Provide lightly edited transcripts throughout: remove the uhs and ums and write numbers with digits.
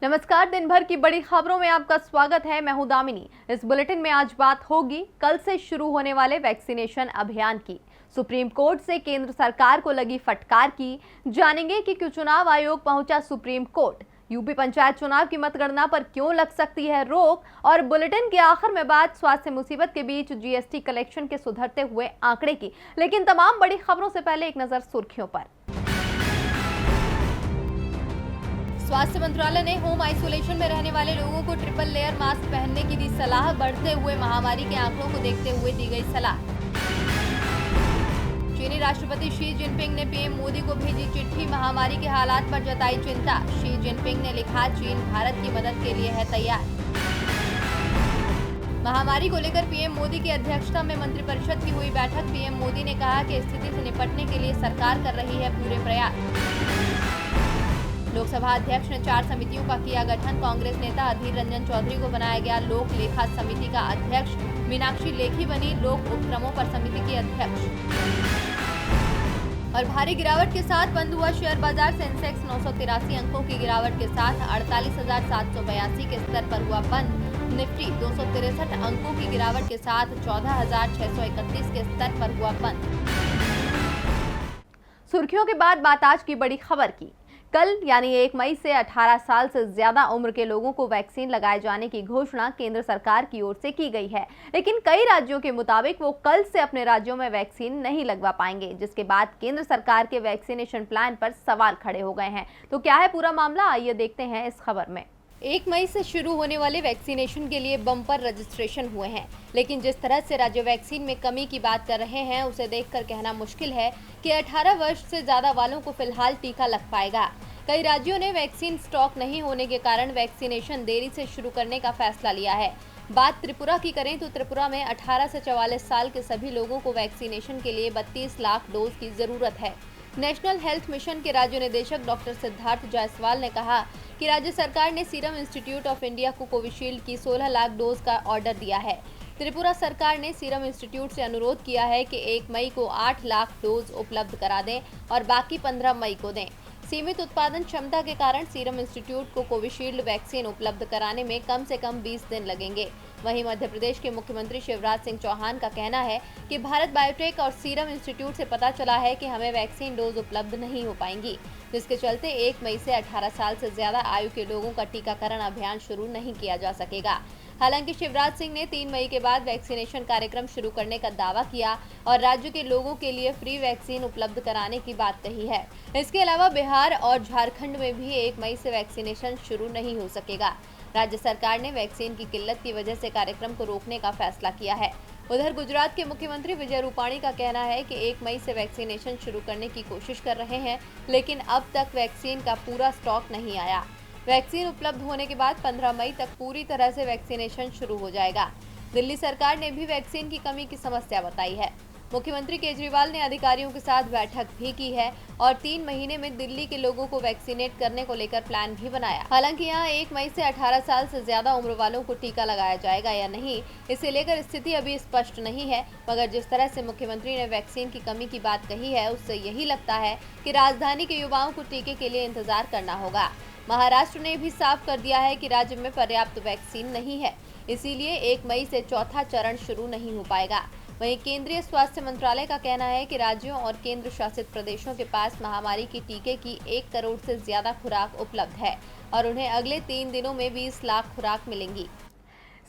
नमस्कार। दिन भर की बड़ी खबरों में आपका स्वागत है। मैं हूं दामिनी। इस बुलेटिन में आज बात होगी कल से शुरू होने वाले वैक्सीनेशन अभियान की। सुप्रीम कोर्ट से केंद्र सरकार को लगी फटकार की। जानेंगे कि क्यों चुनाव आयोग पहुंचा सुप्रीम कोर्ट। यूपी पंचायत चुनाव की मतगणना पर क्यों लग सकती है रोक। और बुलेटिन के आखिर में बात स्वास्थ्य मुसीबत के बीच जीएसटी कलेक्शन के सुधरते हुए आंकड़े की। लेकिन तमाम बड़ी खबरों से पहले एक नजर सुर्खियों पर। स्वास्थ्य मंत्रालय ने होम आइसोलेशन में रहने वाले लोगों को ट्रिपल लेयर मास्क पहनने की दी सलाह। बढ़ते हुए महामारी के आंकड़ों को देखते हुए दी गई सलाह। चीनी राष्ट्रपति शी जिनपिंग ने पीएम मोदी को भेजी चिट्ठी। महामारी के हालात पर जताई चिंता। शी जिनपिंग ने लिखा, चीन भारत की मदद के लिए है तैयार। महामारी को लेकर पीएम मोदी की अध्यक्षता में मंत्रिपरिषद की हुई बैठक। पीएम मोदी ने कहा कि स्थिति से निपटने के लिए सरकार कर रही है पूरे प्रयास। लोकसभा अध्यक्ष ने 4 समितियों का किया गठन। कांग्रेस नेता अधीर रंजन चौधरी को बनाया गया लोक लेखा समिति का अध्यक्ष। मीनाक्षी लेखी बनी लोक उपक्रमों पर समिति की अध्यक्ष। और भारी गिरावट के साथ बंद हुआ शेयर बाजार। सेंसेक्स 983 अंकों की गिरावट के साथ 48,782 के स्तर पर हुआ बंद। निफ्टी 263 अंकों की गिरावट के साथ 14,631 के स्तर पर हुआ बंद। सुर्खियों के बाद बात आज की बड़ी खबर की। कल यानी 1 मई से 18 साल से ज्यादा उम्र के लोगों को वैक्सीन लगाए जाने की घोषणा केंद्र सरकार की ओर से की गई है। लेकिन कई राज्यों के मुताबिक वो कल से अपने राज्यों में वैक्सीन नहीं लगवा पाएंगे, जिसके बाद केंद्र सरकार के वैक्सीनेशन प्लान पर सवाल खड़े हो गए हैं। तो क्या है पूरा मामला, आइए देखते हैं इस खबर में। 1 मई से शुरू होने वाले वैक्सीनेशन के लिए बम्पर रजिस्ट्रेशन हुए हैं, लेकिन जिस तरह से राज्य वैक्सीन में कमी की बात कर रहे हैं उसे देखकर कहना मुश्किल है कि 18 वर्ष से ज्यादा वालों को फिलहाल टीका लग पाएगा। कई राज्यों ने वैक्सीन स्टॉक नहीं होने के कारण वैक्सीनेशन देरी से शुरू करने का फैसला लिया है। बात त्रिपुरा की करें तो त्रिपुरा में 18 से 44 साल के सभी लोगों को वैक्सीनेशन के लिए 32 लाख डोज की जरूरत है। नेशनल हेल्थ मिशन के राज्य निदेशक डॉक्टर सिद्धार्थ जायसवाल ने कहा कि राज्य सरकार ने सीरम इंस्टीट्यूट ऑफ इंडिया को कोविशील्ड की 16 लाख डोज का ऑर्डर दिया है। त्रिपुरा सरकार ने सीरम इंस्टीट्यूट से अनुरोध किया है कि 1 मई को 8 लाख डोज उपलब्ध करा दें और बाकी 15 मई को दें। सीमित उत्पादन क्षमता के कारण सीरम इंस्टीट्यूट को कोविशील्ड वैक्सीन उपलब्ध कराने में कम से कम 20 दिन लगेंगे। वहीं मध्य प्रदेश के मुख्यमंत्री शिवराज सिंह चौहान का कहना है कि भारत बायोटेक और सीरम इंस्टीट्यूट से पता चला है कि हमें वैक्सीन डोज उपलब्ध नहीं हो पाएंगी, जिसके चलते 1 मई से 18 साल से ज्यादा आयु के लोगों का टीकाकरण अभियान शुरू नहीं किया जा सकेगा। हालांकि शिवराज सिंह ने 3 मई के बाद वैक्सीनेशन कार्यक्रम शुरू करने का दावा किया और राज्य के लोगों के लिए फ्री वैक्सीन उपलब्ध कराने की बात कही है। इसके अलावा बिहार और झारखंड में भी 1 मई से वैक्सीनेशन शुरू नहीं हो सकेगा। राज्य सरकार ने वैक्सीन की किल्लत की वजह से कार्यक्रम को रोकने का फैसला किया है। उधर गुजरात के मुख्यमंत्री विजय रूपाणी का कहना है कि 1 मई से वैक्सीनेशन शुरू करने की कोशिश कर रहे हैं, लेकिन अब तक वैक्सीन का पूरा स्टॉक नहीं आया। वैक्सीन उपलब्ध होने के बाद 15 मई तक पूरी तरह से वैक्सीनेशन शुरू हो जाएगा। दिल्ली सरकार ने भी वैक्सीन की कमी की समस्या बताई है। मुख्यमंत्री केजरीवाल ने अधिकारियों के साथ बैठक भी की है और 3 महीने में दिल्ली के लोगों को वैक्सीनेट करने को लेकर प्लान भी बनाया। हालांकि यहां 1 मई से 18 साल से ज्यादा उम्र वालों को टीका लगाया जाएगा या नहीं, इसे लेकर स्थिति अभी स्पष्ट नहीं है। मगर जिस तरह से मुख्यमंत्री ने वैक्सीन की कमी की बात कही है, उससे यही लगता है कि राजधानी के युवाओं को टीके के लिए इंतजार करना होगा। महाराष्ट्र ने भी साफ कर दिया है कि राज्य में पर्याप्त वैक्सीन नहीं है, इसीलिए 1 मई से चौथा चरण शुरू नहीं हो पाएगा। वहीं केंद्रीय स्वास्थ्य मंत्रालय का कहना है कि राज्यों और केंद्र शासित प्रदेशों के पास महामारी की टीके की 1 करोड़ से ज्यादा खुराक उपलब्ध है और उन्हें अगले 3 दिनों में 20 लाख खुराक मिलेंगी।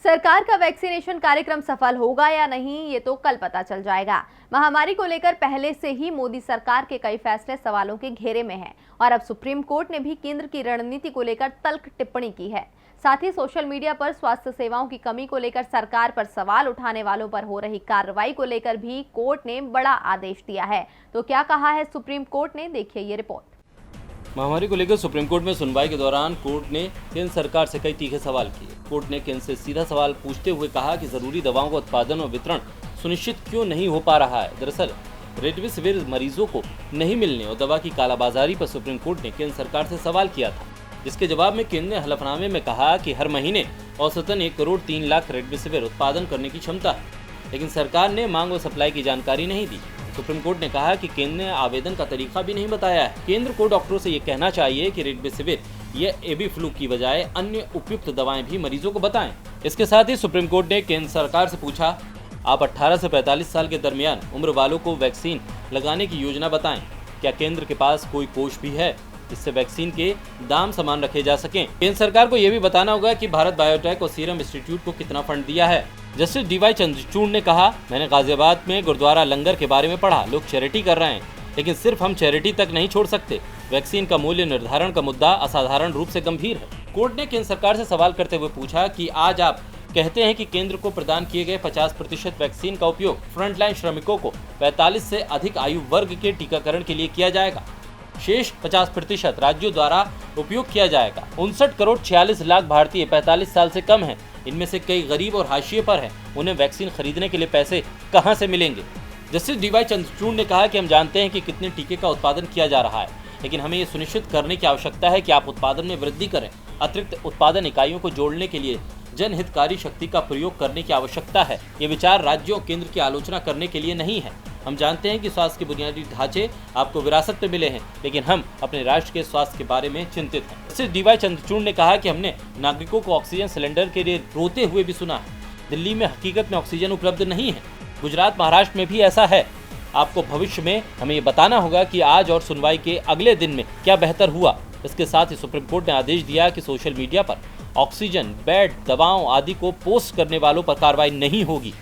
सरकार का वैक्सीनेशन कार्यक्रम सफल होगा या नहीं, ये तो कल पता चल जाएगा। महामारी को लेकर पहले से ही मोदी सरकार के कई फैसले सवालों के घेरे में हैं और अब सुप्रीम कोर्ट ने भी केंद्र की रणनीति को लेकर तल्ख टिप्पणी की है। साथ ही सोशल मीडिया पर स्वास्थ्य सेवाओं की कमी को लेकर सरकार पर सवाल उठाने वालों पर हो रही कार्रवाई को लेकर भी कोर्ट ने बड़ा आदेश दिया है। तो क्या कहा है सुप्रीम कोर्ट ने, देखिए ये रिपोर्ट। महामारी को लेकर सुप्रीम कोर्ट में सुनवाई के दौरान कोर्ट ने केंद्र सरकार से कई तीखे सवाल किए। कोर्ट ने केंद्र से सीधा सवाल पूछते हुए कहा कि जरूरी दवाओं का उत्पादन और वितरण सुनिश्चित क्यों नहीं हो पा रहा है। दरअसल रेमडेसिविर मरीजों को नहीं मिलने और दवा की कालाबाजारी पर सुप्रीम कोर्ट ने केंद्र सरकार से सवाल किया था, जिसके जवाब में केंद्र ने हलफनामे में कहा कि हर महीने औसतन 1 करोड़ 3 लाख रेमडेसिविर उत्पादन करने की क्षमता है, लेकिन सरकार ने मांग और सप्लाई की जानकारी नहीं दी। सुप्रीम कोर्ट ने कहा कि केंद्र ने आवेदन का तरीका भी नहीं बताया है। केंद्र को डॉक्टरों से ये कहना चाहिए कि रेमडेसिविर या एबी फ्लू की बजाय अन्य उपयुक्त दवाएं भी मरीजों को बताएं। इसके साथ ही सुप्रीम कोर्ट ने केंद्र सरकार से पूछा, आप 18 से 45 साल के दरमियान उम्र वालों को वैक्सीन लगाने की योजना बताएं। क्या केंद्र के पास कोई कोष भी है इससे वैक्सीन के दाम समान रखे जा सकें? केंद्र सरकार को यह भी बताना होगा कि भारत बायोटेक और सीरम इंस्टीट्यूट को कितना फंड दिया है। जस्टिस DY चंद्रचूड़ ने कहा, मैंने गाजियाबाद में गुरुद्वारा लंगर के बारे में पढ़ा। लोग चैरिटी कर रहे हैं, लेकिन सिर्फ हम चैरिटी तक नहीं छोड़ सकते। वैक्सीन का मूल्य निर्धारण का मुद्दा असाधारण रूप से गंभीर है। कोर्ट ने केंद्र सरकार से सवाल करते हुए पूछा कि आज आप कहते हैं कि केंद्र को प्रदान किए गए 50% वैक्सीन का उपयोग फ्रंटलाइन श्रमिकों को 45 से अधिक आयु वर्ग के टीकाकरण के लिए किया जाएगा। शेष 50% राज्यों द्वारा उपयोग किया जाएगा। 59 करोड़ 46 लाख भारतीय 45 साल से कम हैं। इनमें से कई गरीब और हाशिए पर हैं। उन्हें वैक्सीन खरीदने के लिए पैसे कहां से मिलेंगे? जस्टिस DY चंद्रचूड़ ने कहा कि हम जानते हैं कि कितने टीके का उत्पादन किया जा रहा है, लेकिन हमें ये सुनिश्चित करने की आवश्यकता है कि आप उत्पादन में वृद्धि करें। अतिरिक्त उत्पादन इकाइयों को जोड़ने के लिए जनहितकारी शक्ति का प्रयोग करने की आवश्यकता है। ये विचार राज्यों और केंद्र की आलोचना करने के लिए नहीं है। हम जानते हैं कि स्वास्थ्य के बुनियादी ढांचे आपको विरासत में मिले हैं, लेकिन हम अपने राष्ट्र के स्वास्थ्य के बारे में चिंतित हैं। जस्टिस DY चंद्रचूड़ ने कहा कि हमने नागरिकों को ऑक्सीजन सिलेंडर के लिए रोते हुए भी सुना है। दिल्ली में हकीकत में ऑक्सीजन उपलब्ध नहीं है। गुजरात, महाराष्ट्र में भी ऐसा है। आपको भविष्य में हमें ये बताना होगा कि आज और सुनवाई के अगले दिन में क्या बेहतर हुआ। इसके साथ ही सुप्रीम कोर्ट ने आदेश दिया कि सोशल मीडिया पर ऑक्सीजन, बेड, दवाओं आदि को पोस्ट करने वालों पर कार्रवाई नहीं होगी।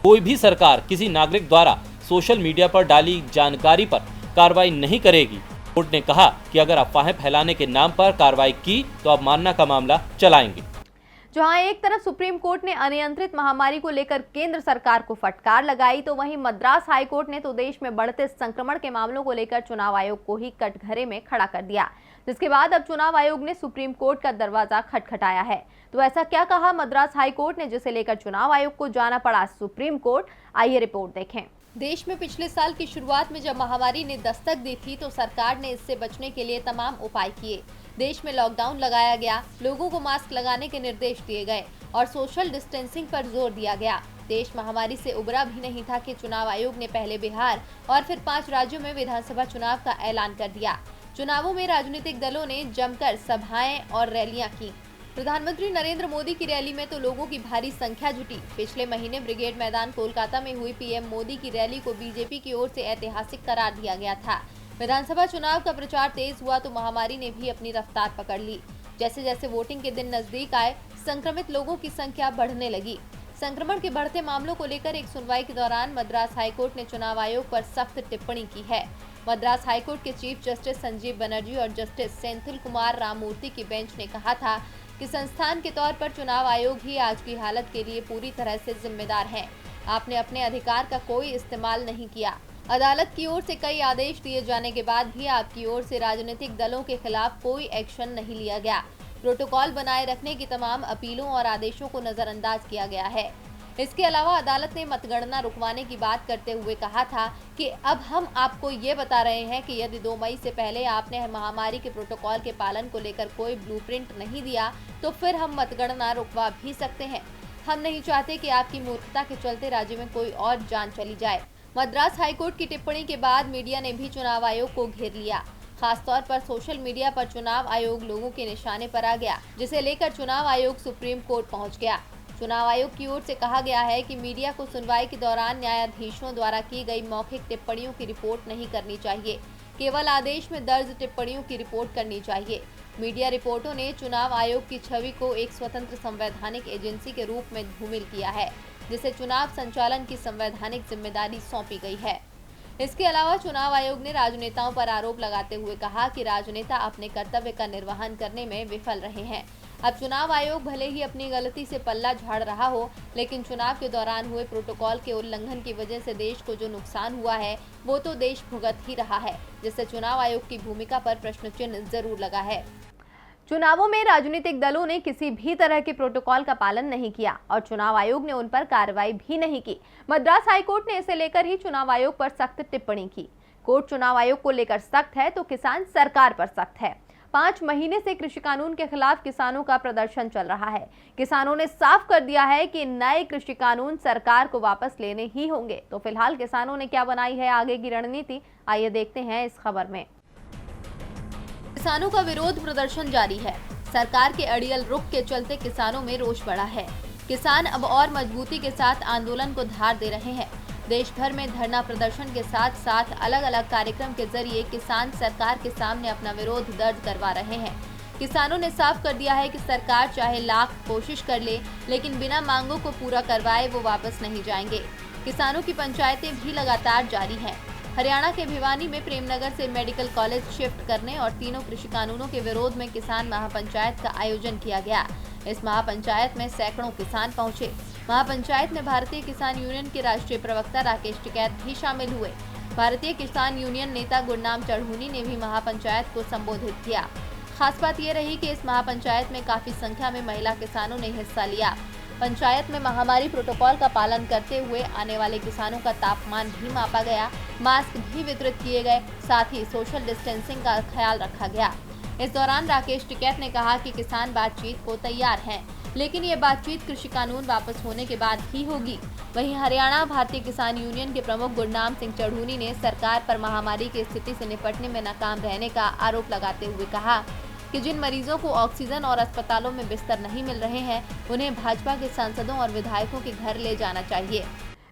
कोई भी सरकार किसी नागरिक द्वारा सोशल मीडिया पर डाली जानकारी पर कार्रवाई नहीं करेगी। कोर्ट ने कहा कि अगर अफवाहें फैलाने के नाम पर कार्रवाई की तो अवमानना का मामला चलाएंगे। जहां एक तरफ सुप्रीम कोर्ट ने अनियंत्रित महामारी को लेकर केंद्र सरकार को फटकार लगाई, तो वहीं मद्रास हाई कोर्ट ने तो देश में बढ़ते संक्रमण के मामलों को लेकर चुनाव आयोग को ही कटघरे में खड़ा कर दिया, जिसके बाद अब चुनाव आयोग ने सुप्रीम कोर्ट का दरवाजा खटखटाया है। तो ऐसा क्या कहा मद्रास हाई कोर्ट ने, जिसे लेकर चुनाव आयोग को जाना पड़ा सुप्रीम कोर्ट? आइए रिपोर्ट देखें। देश में पिछले साल की शुरुआत में जब महामारी ने दस्तक दी थी, तो सरकार ने इससे बचने के लिए तमाम उपाय किए। देश में लॉकडाउन लगाया गया, लोगों को मास्क लगाने के निर्देश दिए गए और सोशल डिस्टेंसिंग पर जोर दिया गया। देश महामारी से उबरा भी नहीं था कि चुनाव आयोग ने पहले बिहार और फिर 5 राज्यों में विधानसभा चुनाव का ऐलान कर दिया। चुनावों में राजनीतिक दलों ने जमकर सभाएं और रैलियां की। प्रधानमंत्री नरेंद्र मोदी की रैली में तो लोगों की भारी संख्या जुटी। पिछले महीने ब्रिगेड मैदान कोलकाता में हुई पीएम मोदी की रैली को बीजेपी की ओर से ऐतिहासिक करार दिया गया था। विधानसभा चुनाव का प्रचार तेज हुआ तो महामारी ने भी अपनी रफ्तार पकड़ ली। जैसे जैसे वोटिंग के दिन नजदीक आए, संक्रमित लोगों की संख्या बढ़ने लगी। संक्रमण के बढ़ते मामलों को लेकर एक सुनवाई के दौरान मद्रास हाईकोर्ट ने चुनाव आयोग पर सख्त टिप्पणी की है। मद्रास हाईकोर्ट के चीफ जस्टिस संजीव बनर्जी और जस्टिस सेंथिल कुमार राममूर्ति की बेंच ने कहा था कि संस्थान के तौर पर चुनाव आयोग ही आज की हालत के लिए पूरी तरह से जिम्मेदार है। आपने अपने अधिकार का कोई इस्तेमाल नहीं किया। अदालत की ओर से कई आदेश दिए जाने के बाद भी आपकी ओर से राजनीतिक दलों के खिलाफ कोई एक्शन नहीं लिया गया। प्रोटोकॉल बनाए रखने की तमाम अपीलों और आदेशों को नजरअंदाज किया गया है। इसके अलावा अदालत ने मतगणना रुकवाने की बात करते हुए कहा था कि अब हम आपको ये बता रहे हैं कि यदि 2 मई से पहले आपने महामारी के प्रोटोकॉल के पालन को लेकर कोई ब्लूप्रिंट नहीं दिया तो फिर हम मतगणना रुकवा भी सकते हैं। हम नहीं चाहते कि आपकी मूर्खता के चलते राज्य में कोई और जान चली जाए। मद्रास हाईकोर्ट की टिप्पणी के बाद मीडिया ने भी चुनाव आयोग को घेर लिया। खासतौर पर सोशल मीडिया पर चुनाव आयोग लोगों के निशाने पर आ गया, जिसे लेकर चुनाव आयोग सुप्रीम कोर्ट पहुंच गया। चुनाव आयोग की ओर से कहा गया है कि मीडिया को सुनवाई के दौरान न्यायाधीशों द्वारा की गई मौखिक टिप्पणियों की रिपोर्ट नहीं करनी चाहिए, केवल आदेश में दर्ज टिप्पणियों की रिपोर्ट करनी चाहिए। मीडिया रिपोर्टों ने चुनाव आयोग की छवि को एक स्वतंत्र संवैधानिक एजेंसी के रूप में धूमिल किया है, जिसे चुनाव संचालन की संवैधानिक जिम्मेदारी सौंपी गई है। इसके अलावा चुनाव आयोग ने राजनेताओं पर आरोप लगाते हुए कहा कि राजनेता अपने कर्तव्य का निर्वहन करने में विफल रहे हैं। अब चुनाव आयोग भले ही अपनी गलती से पल्ला झाड़ रहा हो, लेकिन चुनाव के दौरान हुए प्रोटोकॉल के उल्लंघन की वजह से देश को जो नुकसान हुआ है वो तो देश भुगत ही रहा है, जिससे चुनाव आयोग की भूमिका पर प्रश्न चिन्ह जरूर लगा है। चुनावों में राजनीतिक दलों ने किसी भी तरह के प्रोटोकॉल का पालन नहीं किया और चुनाव आयोग ने उन पर कार्रवाई भी नहीं की। मद्रास हाईकोर्ट ने इसे लेकर ही चुनाव आयोग पर सख्त टिप्पणी की। कोर्ट चुनाव आयोग को लेकर सख्त है तो किसान सरकार पर सख्त है। 5 महीने से कृषि कानून के खिलाफ किसानों का प्रदर्शन चल रहा है। किसानों ने साफ कर दिया है कि नए कृषि कानून सरकार को वापस लेने ही होंगे। तो फिलहाल किसानों ने क्या बनाई है आगे की रणनीति, आइए देखते हैं इस खबर में। किसानों का विरोध प्रदर्शन जारी है। सरकार के अड़ियल रुख के चलते किसानों में रोष बढ़ा है। किसान अब और मजबूती के साथ आंदोलन को धार दे रहे हैं। देश भर में धरना प्रदर्शन के साथ साथ अलग अलग कार्यक्रम के जरिए किसान सरकार के सामने अपना विरोध दर्ज करवा रहे हैं। किसानों ने साफ कर दिया है कि सरकार चाहे लाख कोशिश कर ले, लेकिन बिना मांगों को पूरा करवाए वो वापस नहीं जाएंगे। किसानों की पंचायतें भी लगातार जारी हैं। हरियाणा के भिवानी में प्रेमनगर से मेडिकल कॉलेज शिफ्ट करने और तीनों कृषि कानूनों के विरोध में किसान महापंचायत का आयोजन किया गया। इस महापंचायत में सैकड़ों किसान पहुंचे। महापंचायत में भारतीय किसान यूनियन के राष्ट्रीय प्रवक्ता राकेश टिकैत भी शामिल हुए। भारतीय किसान यूनियन नेता गुरनाम चढ़ूनी ने भी महापंचायत को संबोधित किया। खास बात यह रही कि इस महापंचायत में काफी संख्या में महिला किसानों ने हिस्सा लिया। पंचायत में महामारी प्रोटोकॉल का पालन करते हुए आने वाले किसानों का तापमान भी मापा गया, मास्क भी वितरित किए गए, साथ ही सोशल डिस्टेंसिंग का ख्याल रखा गया। इस दौरान राकेश टिकैत ने कहा कि किसान बातचीत को तैयार हैं, लेकिन ये बातचीत कृषि कानून वापस होने के बाद ही होगी। वहीं हरियाणा भारतीय किसान यूनियन के प्रमुख गुरनाम सिंह चढ़ूनी ने सरकार पर महामारी की स्थिति से निपटने में नाकाम रहने का आरोप लगाते हुए कहा कि जिन मरीजों को ऑक्सीजन और अस्पतालों में बिस्तर नहीं मिल रहे हैं, उन्हें भाजपा के सांसदों और विधायकों के घर ले जाना चाहिए।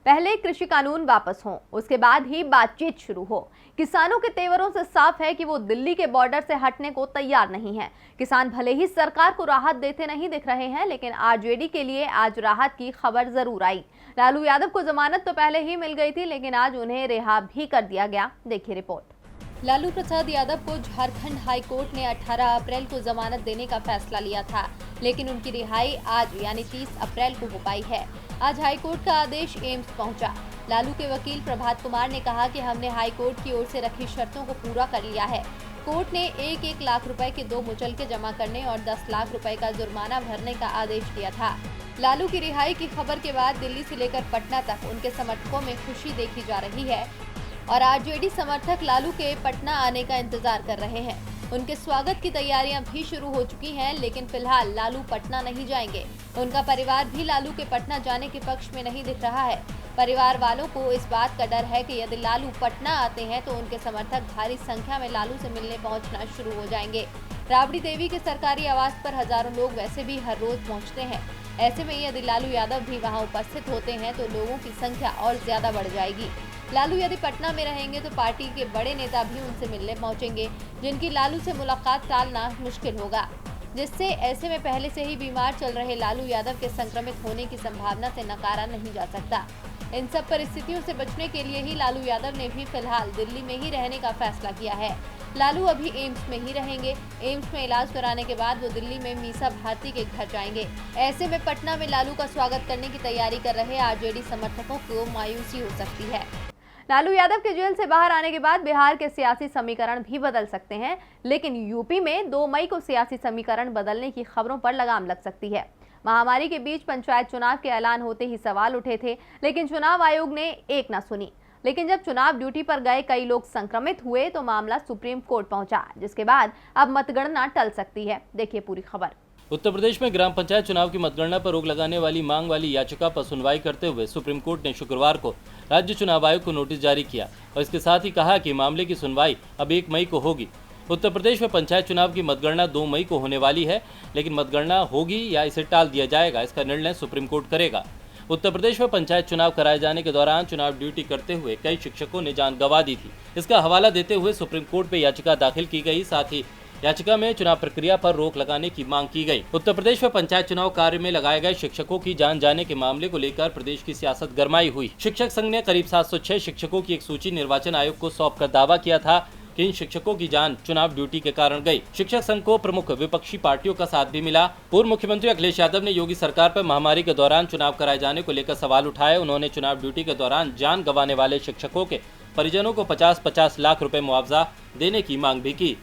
पहले कृषि कानून वापस हों, उसके बाद ही बातचीत शुरू हो। किसानों के तेवरों से साफ है कि वो दिल्ली के बॉर्डर से हटने को तैयार नहीं हैं। किसान भले ही सरकार को राहत देते नहीं दिख रहे हैं, लेकिन आरजेडी के लिए आज राहत की खबर जरूर आई। लालू यादव को जमानत तो पहले ही मिल गई थी, लेकिन आज उन्हें रिहा भी कर दिया गया। देखिए रिपोर्ट। लालू प्रसाद यादव को झारखंड हाई कोर्ट ने 18 अप्रैल को जमानत देने का फैसला लिया था, लेकिन उनकी रिहाई आज यानी 30 अप्रैल को हो पाई है। आज हाई कोर्ट का आदेश एम्स पहुंचा। लालू के वकील प्रभात कुमार ने कहा कि हमने हाई कोर्ट की ओर से रखी शर्तों को पूरा कर लिया है। कोर्ट ने 1-1 लाख रुपए के 2 मुचलके जमा करने और 10 लाख रुपए का जुर्माना भरने का आदेश दिया था। लालू की रिहाई की खबर के बाद दिल्ली से लेकर पटना तक उनके समर्थकों में खुशी देखी जा रही है और आरजेडी समर्थक लालू के पटना आने का इंतजार कर रहे हैं। उनके स्वागत की तैयारियां भी शुरू हो चुकी हैं, लेकिन फिलहाल लालू पटना नहीं जाएंगे। उनका परिवार भी लालू के पटना जाने के पक्ष में नहीं दिख रहा है। परिवार वालों को इस बात का डर है कि यदि लालू पटना आते हैं तो उनके समर्थक भारी संख्या में लालू से मिलने पहुंचना शुरू हो जाएंगे। राबड़ी देवी के सरकारी आवास पर हजारों लोग वैसे भी हर रोज पहुंचते हैं। ऐसे में यदि लालू यादव भी वहां उपस्थित होते हैं तो लोगों की संख्या और ज्यादा बढ़ जाएगी। लालू यदि पटना में रहेंगे तो पार्टी के बड़े नेता भी उनसे मिलने पहुंचेंगे, जिनकी लालू से मुलाकात टालना मुश्किल होगा, जिससे ऐसे में पहले से ही बीमार चल रहे लालू यादव के संक्रमित होने की संभावना से नकारा नहीं जा सकता। इन सब परिस्थितियों से बचने के लिए ही लालू यादव ने भी फिलहाल दिल्ली में ही रहने का फैसला किया है। लालू अभी एम्स में ही रहेंगे। एम्स में इलाज कराने के बाद वो दिल्ली में मीसा भारती के घर जाएंगे। ऐसे में पटना में लालू का स्वागत करने की तैयारी कर रहे आरजेडी समर्थकों को मायूसी हो सकती है। लालू यादव के जेल से बाहर आने के बाद बिहार के सियासी समीकरण भी बदल सकते हैं, लेकिन यूपी में 2 मई को सियासी समीकरण बदलने की खबरों पर लगाम लग सकती है। महामारी के बीच पंचायत चुनाव के ऐलान होते ही सवाल उठे थे, लेकिन चुनाव आयोग ने एक न सुनी। लेकिन जब चुनाव ड्यूटी पर गए कई लोग संक्रमित हुए तो मामला सुप्रीम कोर्ट पहुंचा, जिसके बाद अब मतगणना टल सकती है। देखिए पूरी खबर। उत्तर प्रदेश में ग्राम पंचायत चुनाव की मतगणना पर रोक लगाने वाली मांग वाली याचिका पर सुनवाई करते हुए सुप्रीम कोर्ट ने शुक्रवार को राज्य चुनाव आयोग को नोटिस जारी किया और इसके साथ ही कहा कि मामले की सुनवाई अब 1 मई को होगी। उत्तर प्रदेश में पंचायत चुनाव की मतगणना 2 मई को होने वाली है, लेकिन मतगणना होगी या इसे टाल दिया जाएगा, इसका निर्णय सुप्रीम कोर्ट करेगा। उत्तर प्रदेश में पंचायत चुनाव कराए जाने के दौरान चुनाव ड्यूटी करते हुए कई शिक्षकों ने जान गंवा दी थी। इसका हवाला देते हुए सुप्रीम कोर्ट में याचिका दाखिल की गई। साथ ही याचिका में चुनाव प्रक्रिया पर रोक लगाने की मांग की गई। उत्तर प्रदेश में पंचायत चुनाव कार्य में लगाए गए शिक्षकों की जान जाने के मामले को लेकर प्रदेश की सियासत गरमाई हुई। शिक्षक संघ ने करीब 706 शिक्षकों की एक सूची निर्वाचन आयोग को सौंपकर दावा किया था कि इन शिक्षकों की जान चुनाव ड्यूटी के कारण गई। शिक्षक संघ को प्रमुख विपक्षी पार्टियों का साथ भी मिला। पूर्व मुख्यमंत्री अखिलेश यादव ने योगी सरकार पर महामारी के दौरान चुनाव कराए जाने को लेकर सवाल उठाए। उन्होंने चुनाव ड्यूटी के दौरान जान गंवाने वाले शिक्षकों के परिजनों को 50-50 लाख रुपए मुआवजा देने की मांग भी की।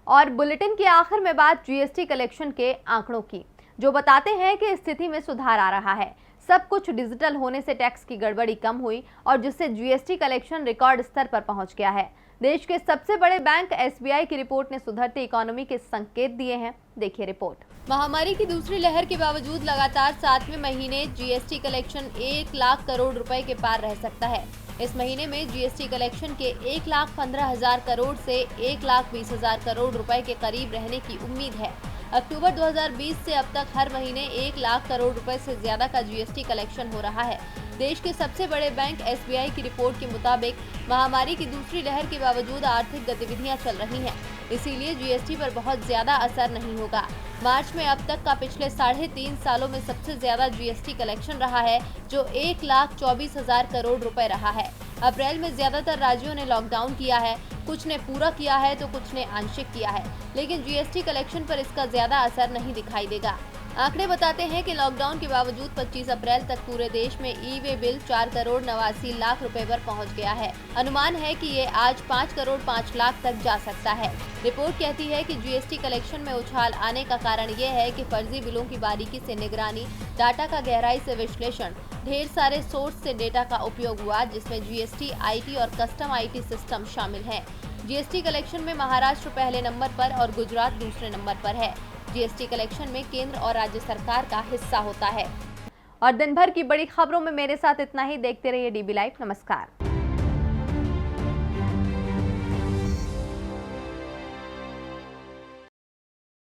और बुलेटिन के आखिर में बात जीएसटी कलेक्शन के आंकड़ों की, जो बताते हैं कि स्थिति में सुधार आ रहा है। सब कुछ डिजिटल होने से टैक्स की गड़बड़ी कम हुई और जिससे जीएसटी कलेक्शन रिकॉर्ड स्तर पर पहुंच गया है। देश के सबसे बड़े बैंक एसबीआई की रिपोर्ट ने सुधरती इकोनॉमी के संकेत दिए हैं। देखिए रिपोर्ट। महामारी की दूसरी लहर के बावजूद लगातार 7वें महीने जीएसटी कलेक्शन 1 लाख करोड़ रुपए के पार रह सकता है। इस महीने में जीएसटी कलेक्शन के 1,15,000 करोड़ से 1,20,000 करोड़ रुपए के करीब रहने की उम्मीद है। अक्टूबर 2020 से अब तक हर महीने 1 लाख करोड़ रुपए से ज्यादा का जीएसटी कलेक्शन हो रहा है। देश के सबसे बड़े बैंक एसबीआई की रिपोर्ट के मुताबिक महामारी की दूसरी लहर के बावजूद आर्थिक गतिविधियां चल रही हैं, इसीलिए जीएसटी पर बहुत ज्यादा असर नहीं होगा। मार्च में अब तक का पिछले 3.5 सालों में सबसे ज्यादा जीएसटी कलेक्शन रहा है, जो 1,24,000 करोड़ रुपए रहा है। अप्रैल में ज्यादातर राज्यों ने लॉकडाउन किया है, कुछ ने पूरा किया है तो कुछ ने आंशिक किया है, लेकिन जीएसटी कलेक्शन पर इसका ज्यादा असर नहीं दिखाई देगा। आंकड़े बताते हैं कि लॉकडाउन के बावजूद 25 अप्रैल तक पूरे देश में ई-वे बिल 4 करोड़ 89 लाख रुपए पर पहुंच गया है। अनुमान है कि ये आज 5 करोड़ 5 लाख तक जा सकता है। रिपोर्ट कहती है कि जीएसटी कलेक्शन में उछाल आने का कारण ये है कि फर्जी बिलों की बारीकी से निगरानी, डाटा का गहराई से विश्लेषण, ढेर सारे सोर्स से डेटा का उपयोग हुआ, जिसमें जीएसटी, आईटी और कस्टम आईटी सिस्टम शामिल हैं। जीएसटी कलेक्शन में महाराष्ट्र पहले नंबर पर और गुजरात दूसरे नंबर पर है। जीएसटी कलेक्शन में केंद्र और राज्य सरकार का हिस्सा होता है। और दिन भर की बड़ी खबरों में मेरे साथ इतना ही। देखते रहिए डीबी लाइव। नमस्कार।